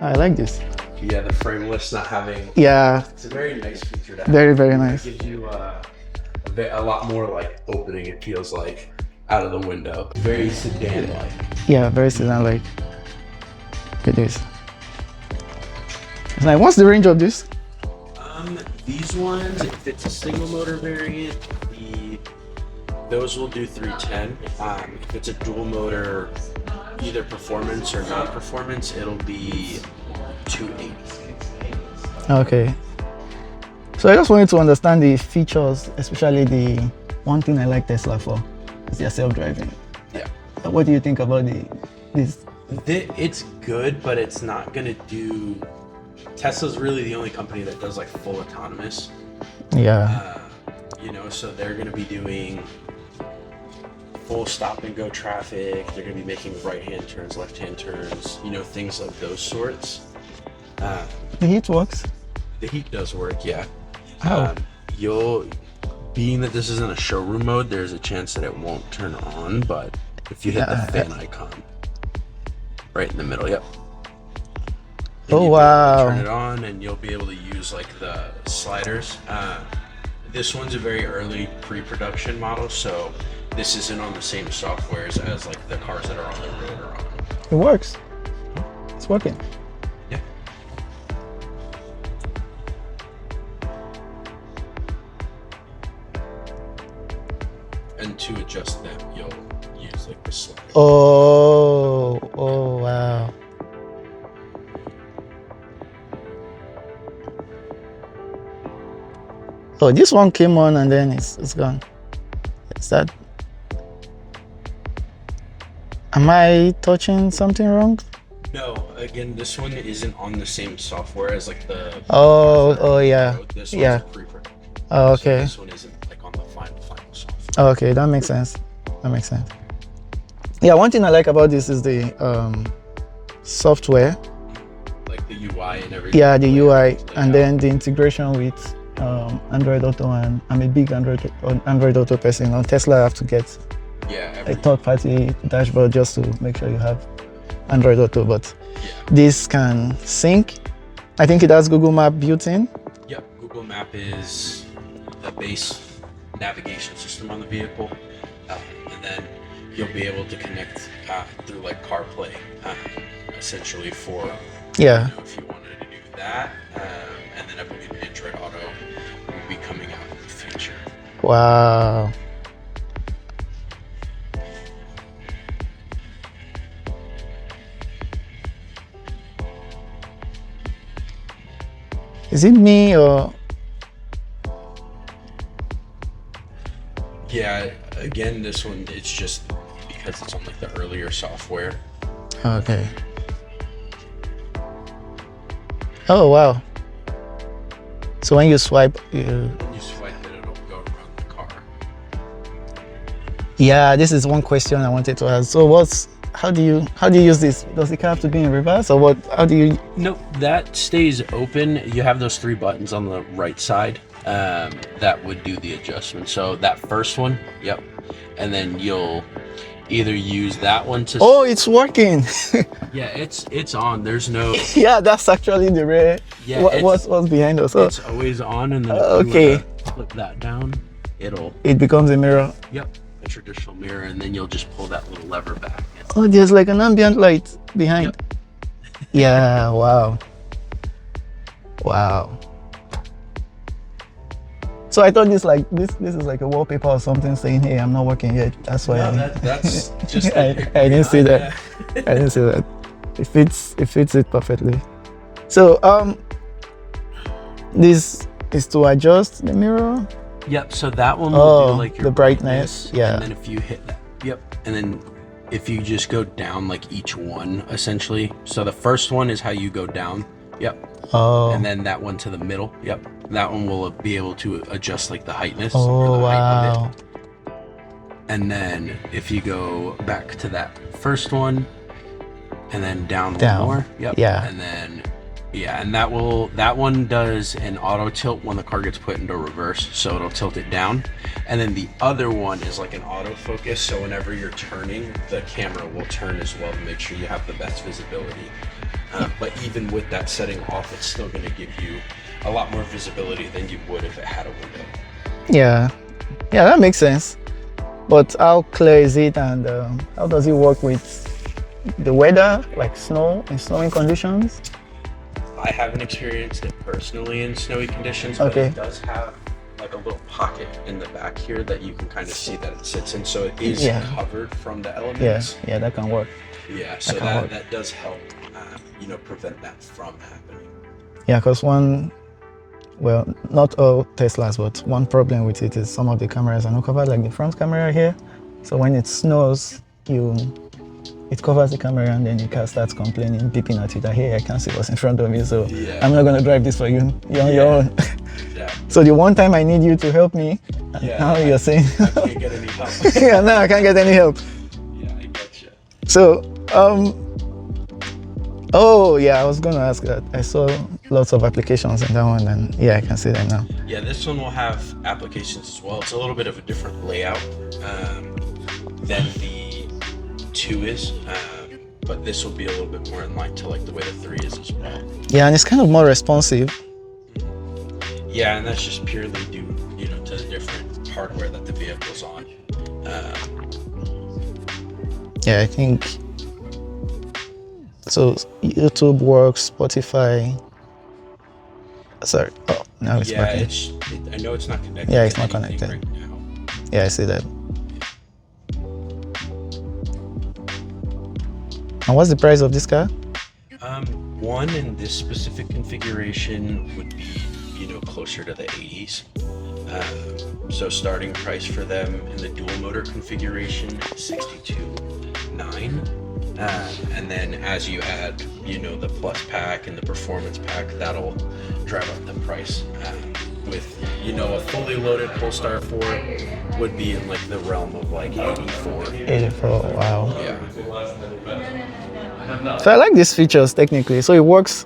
I like this. Yeah, the frameless not having. Yeah. It's a very nice feature to have. Very, very nice. It gives you a lot more like opening. It feels like out of the window. Very sedan-like. Yeah, very sedan-like. Look at this. It's like, what's the range of this? These ones, if it's a single motor variant, those will do 310. If it's a dual motor, either performance or non-performance, it'll be 280. Okay. So I just wanted to understand the features, especially the one thing I like Tesla for is their self-driving. Yeah. What do you think about this? It's good, but it's not gonna do. Tesla's really the only company that does like full autonomous. Yeah. So they're gonna be doing full stop and go traffic. They're gonna be making right-hand turns, left-hand turns. Things of those sorts. The heat works. The heat does work, yeah. Oh. Being that this isn't a showroom mode, there's a chance that it won't turn on, but if you hit the fan icon right in the middle, yep. Oh, wow. Turn it on and you'll be able to use like the sliders. This one's a very early pre-production model, so this isn't on the same softwares as like the cars that are on the road are on. It works. It's working. Yeah. And to adjust them, you'll use like the slider. Oh, wow. Oh, this one came on and then it's gone. Is that? Am I touching something wrong? No, again, this one isn't on the same software as like the. Oh, yeah. This one's Yeah. pre-production. Oh, So okay. this one isn't like on the final software. Oh, okay, that makes sense. Yeah, one thing I like about this is the software. Like the UI and everything. Yeah, the UI, and then the integration with Android Auto, and I'm a big Android Auto person. On Tesla, I have to get a third-party dashboard just to make sure you have Android Auto, but this can sync. I think it has Google Map built in. Yep, Google Map is the base navigation system on the vehicle, and then you'll be able to connect through like CarPlay, essentially for if you wanted to do that, and then I believe Android Auto will be coming out in the future. Wow. Is it me or? Yeah, again, this one, it's just because it's on like the earlier software. Okay. Oh, wow. So when you swipe, When you swipe it, it'll go around the car. yeah, this is one question I wanted to ask. So how do you use this? Does the car have to be in reverse, or what? How do you? Nope, that stays open. You have those 3 buttons on the right side that would do the adjustment. So that first one, yep, and then you'll either use that one to. Oh, it's working. Yeah, it's on. There's no. Yeah, that's actually the rare. Yeah, what's behind us? It's always on, and then if okay. you were to flip that down, It becomes a mirror. Yep, a traditional mirror, and then you'll just pull that little lever back. Oh, there's like an ambient light behind. Yep. Yeah, wow. So I thought this is like a wallpaper or something saying, "Hey, I'm not working yet." That's why. No, that's just. I didn't see that. I didn't see that. It fits it perfectly. So this is to adjust the mirror. Yep. So that one will do like your the brightness. Yeah. And then if you hit that, yep. And then if you just go down like each one essentially. So the first one is how you go down. Yep. Oh. And then that one to the middle. Yep. That one will be able to adjust like the heightness. Oh, or the height wow. of it. And then if you go back to that first one, and then down one more. Yep. Yeah. And then and that one does an auto tilt when the car gets put into reverse, so it'll tilt it down. And then the other one is like an autofocus, so whenever you're turning, the camera will turn as well to make sure you have the best visibility. But even with that setting off, it's still going to give you a lot more visibility than you would if it had a window. Yeah, yeah, that makes sense. But how clear is it, and how does it work with the weather, like snow and snowing conditions? I haven't experienced it personally in snowy conditions, but Okay. it does have like a little pocket in the back here that you can kind of see that it sits in, so it is covered from the Yeah, elements. yeah, that can work. Yeah, so can work. that does help, prevent that from happening. Yeah, because well, not all Teslas, but one problem with it is some of the cameras are not covered, like the front camera here. So when it snows, it covers the camera, and then the car starts complaining, beeping at you that, hey, I can't see what's in front of me, so I'm not going to drive this for you. You're on your own. Yeah. So the one time I need you to help me, now you're saying I can't get any help. yeah, now I can't get any help. Yeah, I get you. So oh yeah, I was going to ask that. I saw lots of applications in that one, and yeah, I can see them now. Yeah, this one will have applications as well. It's a little bit of a different layout than the 2 is, but this will be a little bit more in line to like the way the 3 is as well. Yeah, and it's kind of more responsive. Yeah, and that's just purely due, to the different hardware that the vehicle's on. Yeah, I think so. YouTube works, Spotify. Sorry. Oh, now it's working. I know it's not connected. Yeah, it's to not anything connected. right now. Yeah, I see that. And what's the price of this car? One in this specific configuration would be, closer to the 80s. So starting price for them in the dual motor configuration is $62,900. And then as you add, the plus pack and the performance pack, that'll drive up the price. With, a fully loaded PoleStar 4 would be in like the realm of like 84. 84. Wow. Yeah. So I like these features technically. So it works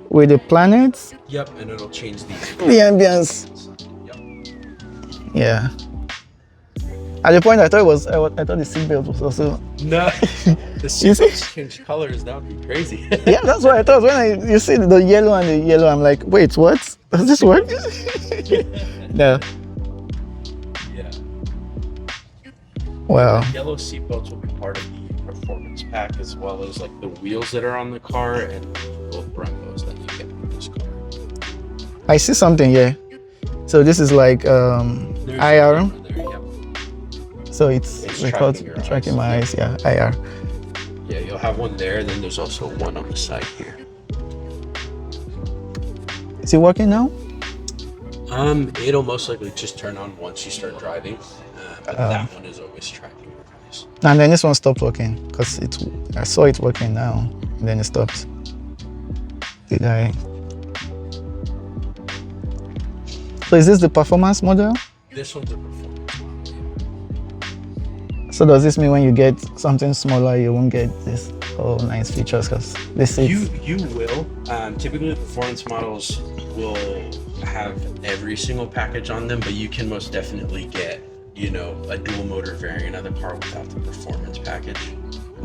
with the planets. Yep, and it'll change the ambience. Yep. Yeah. At the point I thought the seatbelt was also. No, the seatbelts change colors. That would be crazy. Yeah, that's what I thought. When you see the yellow and the yellow, I'm like, wait, what? Does this work? No. Yeah. Wow. The yellow seatbelts will be part of the performance pack, as well as like the wheels that are on the car and both Brembos that you get with this car. I see something here. So this is like There's IR. a camera there, yep. So it's tracking my eyes. Yeah, IR. Yeah, you'll have one there, and then there's also one on the side here. Is it working now? It'll most likely just turn on once you start driving, but that one is always tracking your eyes. And then this one stopped working because I saw it working now, and then it stopped. The guy. So is this the performance model? This one's a performance model. So does this mean when you get something smaller, you won't get this nice features? Because this is you will. Typically, performance models will have every single package on them, but you can most definitely get, a dual motor variant of the car without the performance package,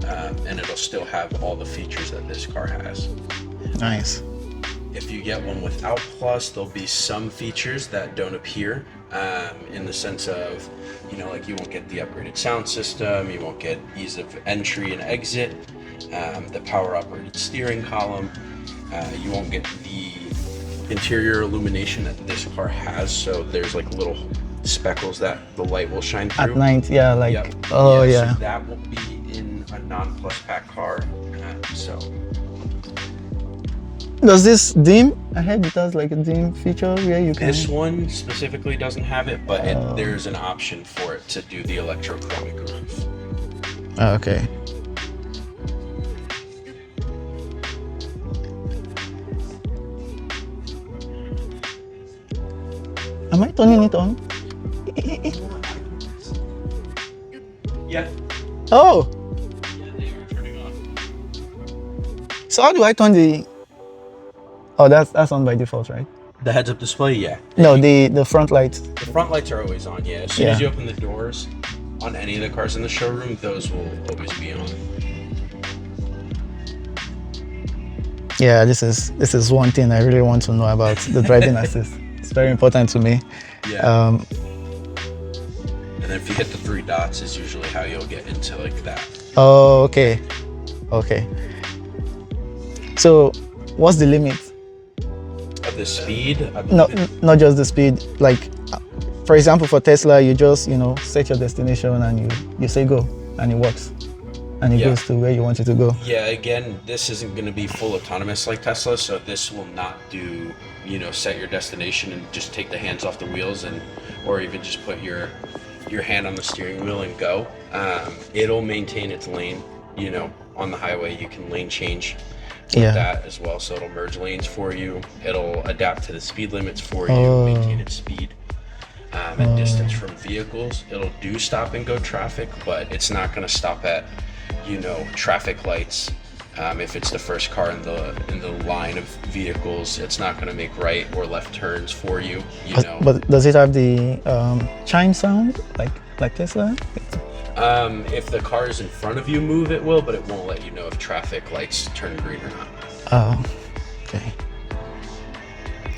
and it'll still have all the features that this car has. nice. If you get one without Plus, there'll be some features that don't appear, in the sense of, like you won't get the upgraded sound system, you won't get ease of entry and exit, the power operated steering column, you won't get the interior illumination that this car has, so there's like little speckles that the light will shine through. At night, yeah, like, Yep. oh So yeah. that won't be in a non-plus pack car, so. Does this dim? I heard it has like a dim feature where you can. This one specifically doesn't have it, but there's an option for it to do the electrochromic roof. Oh, okay. Am I turning it on? Yeah. Oh, Yeah, they are turning on. so how do I turn the? Oh, that's on by default, right? The heads-up display, yeah. No, the front light. The front lights are always on, yeah. As soon Yeah. as you open the doors on any of the cars in the showroom, those will always be on. Yeah, this is one thing I really want to know about the driving assist. It's very important to me. Yeah. And then if you hit the three dots is usually how you'll get into like that. Oh, okay. Okay. So, what's the limit? Of the speed? No, not just the speed. Like, for example, for Tesla, you just set your destination and you say go, and it works, and it goes to where you want it to go. Yeah. Again, this isn't going to be full autonomous like Tesla, so this will not do set your destination and just take the hands off the wheels or even just put your hand on the steering wheel and go. It'll maintain its lane. On the highway, you can lane change. That as well, so it'll merge lanes for you. It'll adapt to the speed limits for you, maintain its speed and distance from vehicles. It'll do stop and go traffic, but it's not going to stop at traffic lights. If it's the first car in the line of vehicles, it's not going to make right or left turns for you. But does it have the chime sound like Tesla? If the cars in front of you move, it will, but it won't let you know if traffic lights turn green or not. Oh, okay.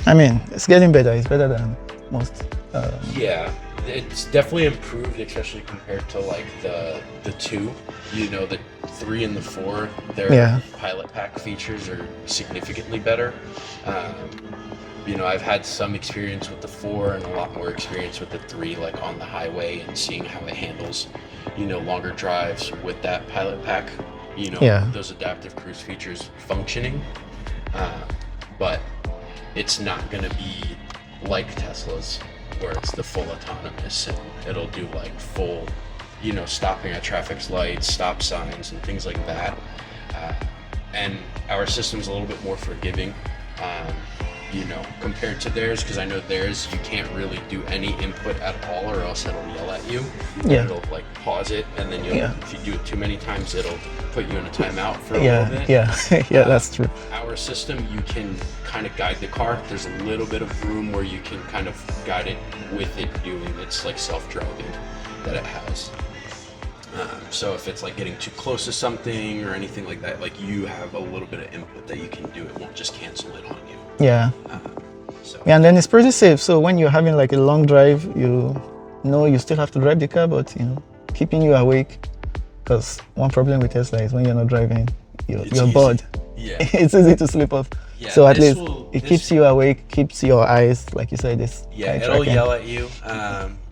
I mean, it's getting better. It's better than most. Yeah, it's definitely improved, especially compared to like the two. The 3 and the 4, their pilot pack features are significantly better. I've had some experience with the 4 and a lot more experience with the 3, like on the highway and seeing how it handles, longer drives with that pilot pack, those adaptive cruise features functioning. But it's not going to be like Tesla's, where it's the full autonomous and it'll do like full, stopping at traffic lights, stop signs, and things like that. And our system's a little bit more forgiving. Compared to theirs, because I know theirs, you can't really do any input at all or else it'll yell at you. Yeah. It'll like pause it, and then if you do it too many times, it'll put you in a timeout for a little bit. Yeah, that's true. Our system, you can kind of guide the car. There's a little bit of room where you can kind of guide it with it doing its like self-driving that it has. So if it's like getting too close to something or anything like that, like you have a little bit of input that you can do. It won't just cancel it on you. Yeah. And then it's pretty safe. So when you're having like a long drive, you still have to drive the car, but keeping you awake. Because one problem with Tesla is when you're not driving, you're bored. Yeah. It's easy to slip off. Yeah, so at least it keeps you awake, keeps your eyes, like you said, this. Yeah, it'll yell at you.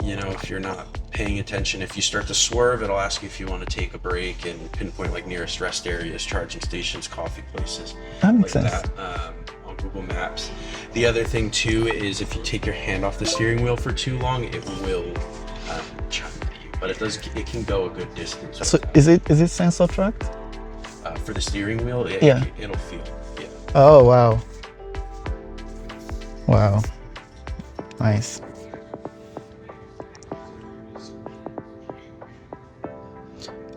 If you're not paying attention. If you start to swerve, it'll ask you if you want to take a break and pinpoint like nearest rest areas, charging stations, coffee places. That makes like sense. That, on Google Maps. The other thing too is if you take your hand off the steering wheel for too long, it will chime at you. But it can go a good distance. So is it sensor tracked? For the steering wheel, it'll feel. Yeah. Oh wow. Wow. Nice.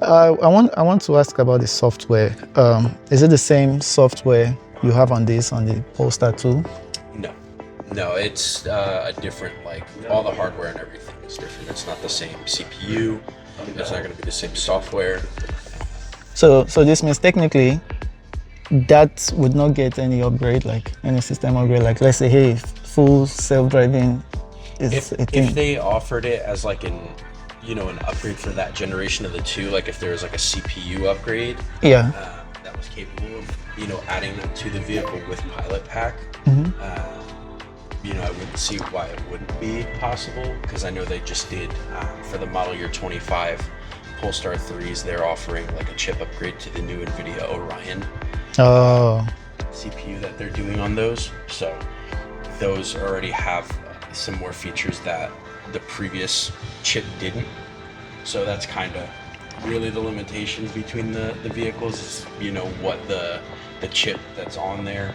I want to ask about the software. Is it the same software you have on the PoleStar 2? No, it's a different, like all the hardware and everything is different. It's not the same CPU. It's not going to be the same software. So this means technically that would not get any upgrade, like any system upgrade. Like let's say, hey, full self-driving is a thing. If they offered it as like an upgrade for that generation of the 2, like if there was like a CPU upgrade, that was capable of, adding that to the vehicle with pilot pack, I wouldn't see why it wouldn't be possible, because I know they just did for the model year 25 PoleStar 3s, they're offering like a chip upgrade to the new NVIDIA Orion CPU that they're doing on those. So those already have some more features that the previous chip didn't. So that's kind of really the limitations between the vehicles is, what the chip that's on there.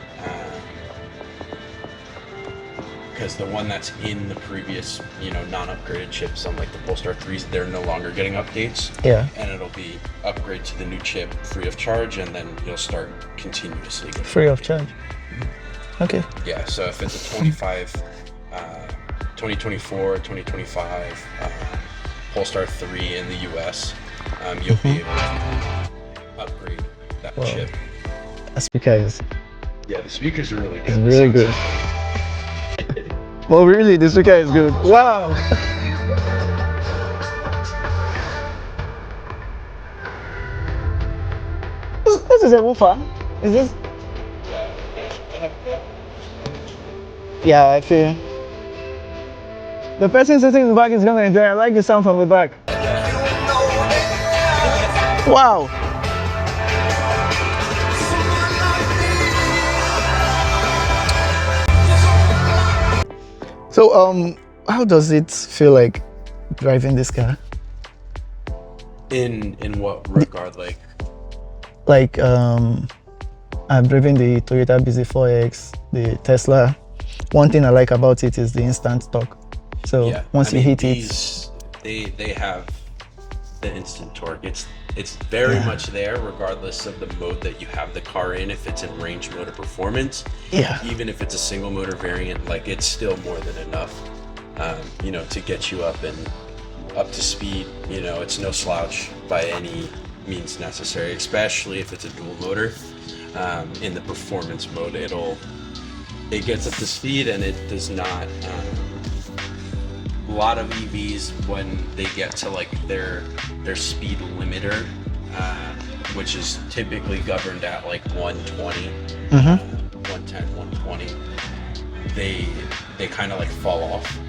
Because the one that's in the previous, non-upgraded chips on like the PoleStar 3s, they're no longer getting updates. Yeah. And it'll be upgrade to the new chip free of charge, and then you'll start continuously getting free of charge. Okay. Yeah, so if it's a 2024, 2025 PoleStar 3 in the US, you'll be able to upgrade that chip. That's because Yeah, the speakers are really good. It's really good. Well, really, the speaker is good. Wow. This is a woofer. Is this? Yeah, I feel. The person sitting in the back is gonna enjoy. I like the sound from the back. Wow. So how does it feel like driving this car? In what regard? Like I've driven the Toyota BZ4X, the Tesla. One thing I like about it is the instant torque. So yeah, once you hit it, they have the instant torque. It's very much there, regardless of the mode that you have the car in. If it's in range mode or performance, even if it's a single motor variant, like it's still more than enough, you know, to get you up to speed. You know, it's no slouch by any means necessary, especially if it's a dual motor. In the performance mode, it gets up to speed, and it does not. A lot of EVs, when they get to like their speed limiter, which is typically governed at like 120, 110, 120, they kind of like fall off.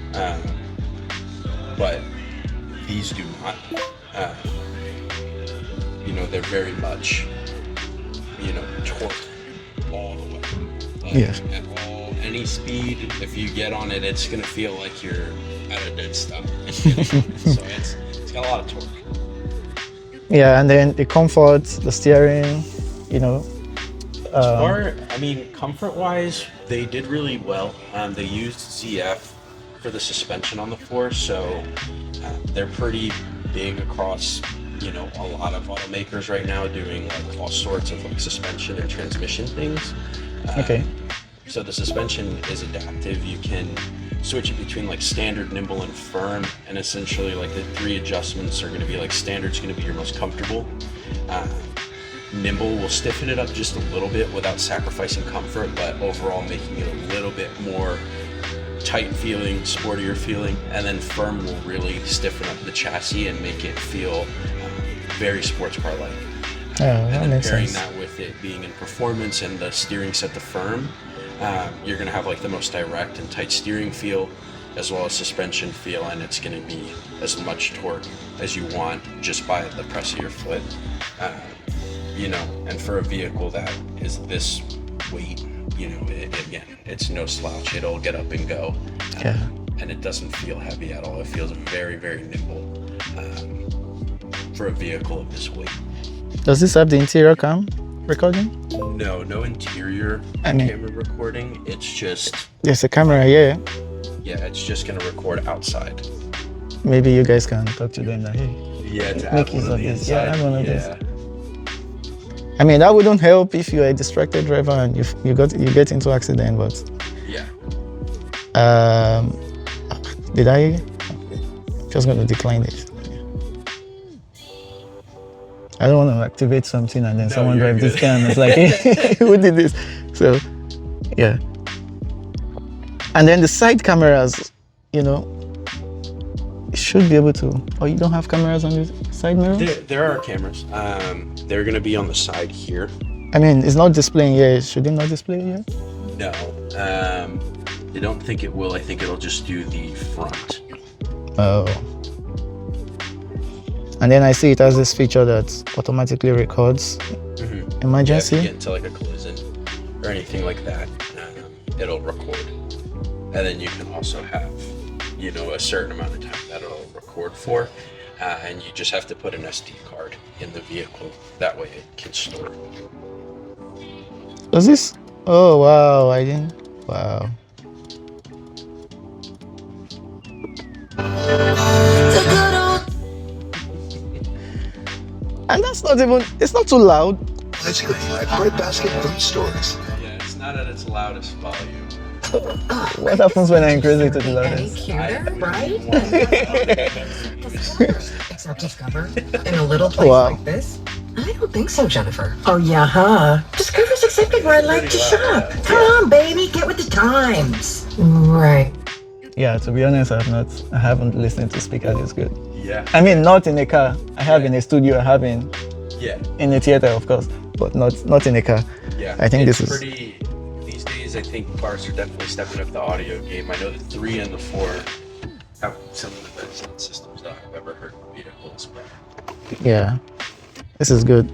But these do not. You know, they're very much, you know, torque all the way. At any speed, if you get on it, it's gonna feel like you're at a dead stop. So it's got a lot of torque. Yeah, and then the comfort, the steering, you know. Comfort-wise, they did really well. They used ZF for the suspension on the floor, so they're pretty big across, you know, a lot of automakers right now doing like all sorts of like suspension and transmission things. Okay. So the suspension is adaptive. You can switch it between like standard, nimble, and firm, and essentially like the three adjustments are going to be like standard's going to be your most comfortable. Nimble will stiffen it up just a little bit without sacrificing comfort, but overall making it a little bit more tight feeling, sportier feeling, and then firm will really stiffen up the chassis and make it feel very sports car like. And then pairing that with it being in performance and the steering set to firm, you're going to have like the most direct and tight steering feel, as well as suspension feel, and it's going to be as much torque as you want just by the press of your foot. You know, and for a vehicle that is this weight, you know, it's no slouch. It'll get up and go, and it doesn't feel heavy at all. It feels very, very nimble for a vehicle of this weight. Does this have the interior cam recording? No interior camera recording. It's just there's a camera here. Yeah, it's just gonna record outside. Maybe you guys can talk to them that hey. Yeah, to have one of these. Yeah, have one of these. I mean, that wouldn't help if you're a distracted driver and you get into accident, but yeah. Did I? Just going to decline this. I don't want to activate something and then someone drive this car and it's like, hey, who did this? So, yeah. And then the side cameras, you know, should be able to. Oh, you don't have cameras on the side mirrors? There are cameras. They're going to be on the side here. I mean, it's not displaying here. Should it not display here? No. I don't think it will. I think it'll just do the front. Oh. And then I see it has this feature that automatically records emergency. Yeah, if you get into like a collision or anything like that, it'll record. And then you can also have, you know, a certain amount of time that it'll record for. And you just have to put an SD card in the vehicle. That way it can store. Was this? Oh, wow. I didn't. Wow. And that's not even, it's not too loud. Basically, like breadbasket food stores. Yeah, it's not at its loudest volume. What happens when I increase it to the loudest? Cuter, right? Except discover in a little place like this, I don't think so, Jennifer. Oh, yeah, huh? Discover's exactly where I like to shop. Come on, baby, get with the times. Right. Yeah, to be honest, I haven't listened to speakers is good. Yeah. I mean, not in a car. I have in a studio. I have in a theater, of course, but not in a car. Yeah. I think it's this is pretty. These days, I think cars are definitely stepping up the audio game. I know the 3 and the 4 have some of the best sound systems that I've ever heard in vehicles. But yeah. This is good.